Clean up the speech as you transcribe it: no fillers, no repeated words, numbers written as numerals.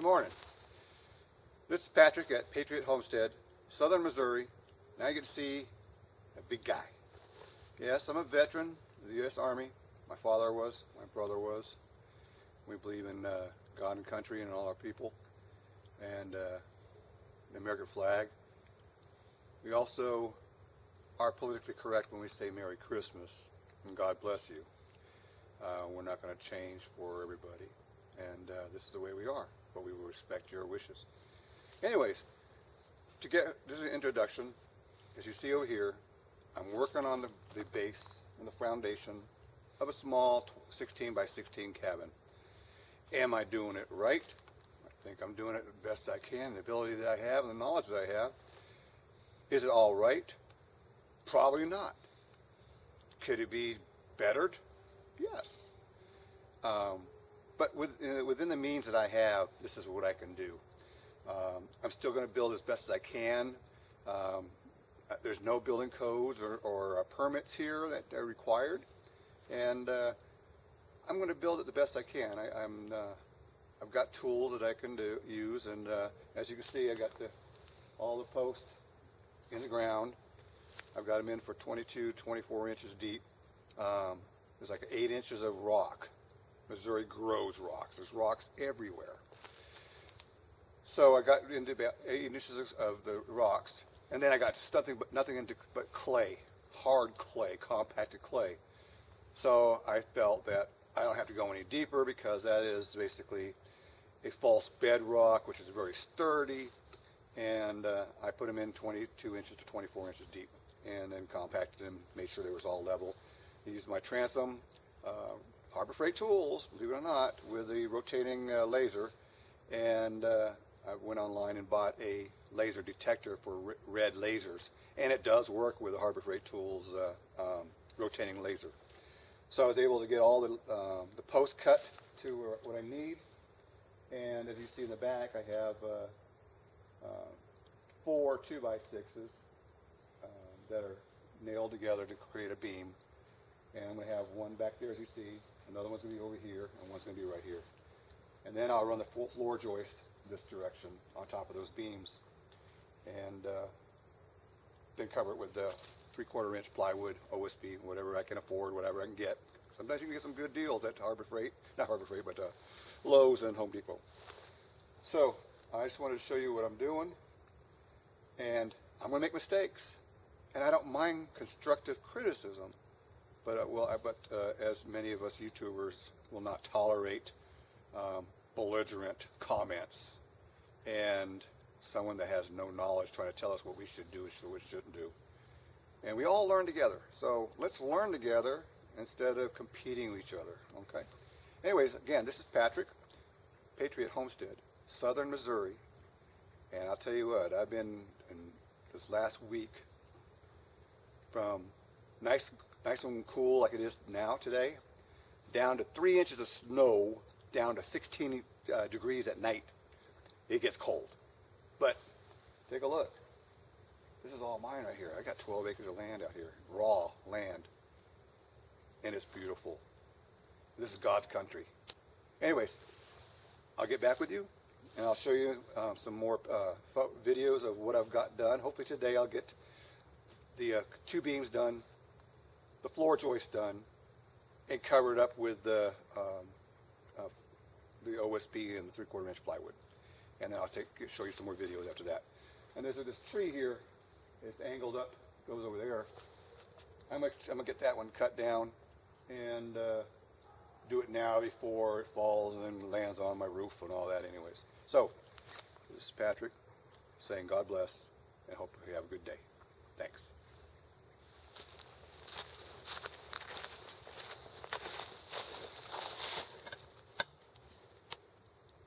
morning. This is Patrick at Patriot Homestead, Southern Missouri. Now you get to see a big guy. Yes, I'm a veteran of the U.S. Army. My father was, my brother was. We believe in God and country and all our people and the American flag. We also are politically correct when we say Merry Christmas and God bless you. We're not going to change for everybody, and this is the way we are, but we will respect your wishes. Anyways, this is an introduction. As you see over here, I'm working on the base and the foundation of a small 16 by 16 cabin. Am I doing it right? I think I'm doing it the best I can, the ability that I have and the knowledge that I have. Is it all right? Probably not. Could it be bettered? Yes. But within the means that I have, this is what I can do. I'm still going to build as best as I can. There's no building codes or permits here that are required, and I'm going to build it the best I can. I've got tools that I can use, and as you can see, I got all the posts in the ground. I've got them in for 22, 24 inches deep. There's like 8 inches of rock. Missouri grows rocks. There's rocks everywhere. So I got into about 8 inches of the rocks, and then I got nothing but clay, hard clay, compacted clay. So I felt that I don't have to go any deeper because that is basically a false bedrock, which is very sturdy, and I put them in 22 inches to 24 inches deep, and then compacted them, made sure they was all level. I used my transom, Harbor Freight tools, believe it or not, with a rotating laser, and I went online and bought a laser detector for red lasers, and it does work with the Harbor Freight tools rotating laser. So I was able to get all the posts cut to what I need, and as you see in the back, I have 4 2x6s that are nailed together to create a beam. And I'm going to have one back there, as you see, another one's going to be over here, and one's going to be right here. And then I'll run the full floor joist this direction on top of those beams, and then cover it with the 3/4 inch plywood, OSB, whatever I can afford, whatever I can get. Sometimes you can get some good deals at Harbor Freight, not Harbor Freight, but Lowe's and Home Depot. So I just wanted to show you what I'm doing, and I'm going to make mistakes, and I don't mind constructive criticism, but as many of us YouTubers will not tolerate belligerent comments and someone that has no knowledge trying to tell us what we should do and what we shouldn't do. And we all learn together. So let's learn together instead of competing with each other. Okay. Anyways, again, this is Patrick, Patriot Homestead, Southern Missouri. And I'll tell you what, I've been in this last week from nice and cool like it is now today, down to 3 inches of snow, down to 16 degrees at night. It gets cold. But take a look. This is all mine right here. I got 12 acres of land out here, raw land. And it's beautiful. This is God's country. Anyways, I'll get back with you, and I'll show you some more videos of what I've got done. Hopefully today I'll get the 2 beams done, the floor joist done, and cover it up with the OSB and the 3/4 inch plywood. And then I'll show you some more videos after that. And there's this tree here. It's angled up, goes over there. I'm gonna get that one cut down and do it now before it falls and then lands on my roof and all that anyways. So, this is Patrick saying God bless and hope you have a good